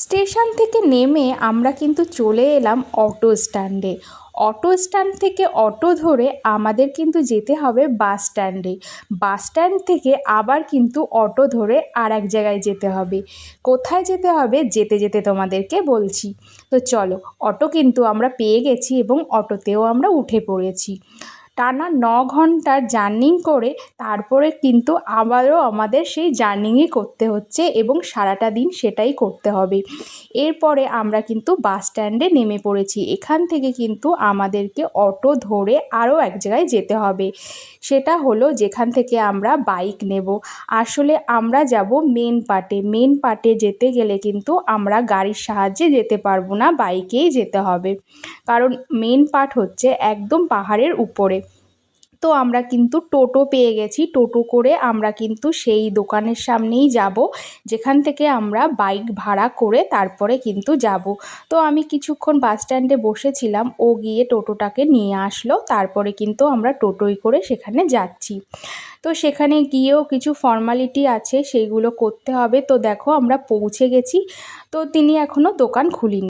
Station থেকে নেমে আমরা কিন্তু চলে এলাম অটো স্ট্যান্ডে। অটো স্ট্যান্ড থেকে অটো ধরে আমাদের কিন্তু যেতে হবে বাস স্ট্যান্ডে। বাস স্ট্যান্ড থেকে আবার কিন্তু অটো ধরে আর এক জায়গায় যেতে হবে। কোথায় যেতে হবে যেতে যেতে তোমাদেরকে বলছি। তো চলো, অটো কিন্তু আমরা পেয়ে গেছি এবং অটোতেও আমরা উঠে পড়েছি। টানা 9 ঘন্টার জার্নি করে তারপরে কিন্তু আবারও আমাদের সেই জার্নিই করতে হচ্ছে এবং সারাটা দিন সেটাই করতে হবে। এরপরে আমরা কিন্তু বাস স্ট্যান্ডে নেমে পড়েছি। এখান থেকে কিন্তু আমাদেরকে অটো ধরে আরও এক জায়গায় যেতে হবে। সেটা হলো যেখান থেকে আমরা বাইক নেব। আসলে আমরা যাব মেন পার্টে। মেন পার্টে যেতে গেলে কিন্তু আমরা গাড়ির সাহায্যে যেতে পারবো না, বাইকেই যেতে হবে। কারণ মেন পার্ট হচ্ছে একদম পাহাড়ের উপরে। তো আমরা কিন্তু টোটো পেয়ে গেছি। টোটো করে আমরা কিন্তু সেই দোকানের সামনেই যাব, যেখান থেকে আমরা বাইক ভাড়া করে তারপরে কিন্তু যাব। তো আমি কিছুক্ষণ বাস স্ট্যান্ডে বসেছিলাম, ও গিয়ে টোটোটাকে নিয়ে আসলো। তারপরে কিন্তু আমরা টোটোয় করে সেখানে যাচ্ছি। তো সেখানে গিয়েও কিছু ফর্মালিটি আছে, সেইগুলো করতে হবে। তো দেখো আমরা পৌঁছে গেছি। তো তিনি এখনও দোকান খুলিনি।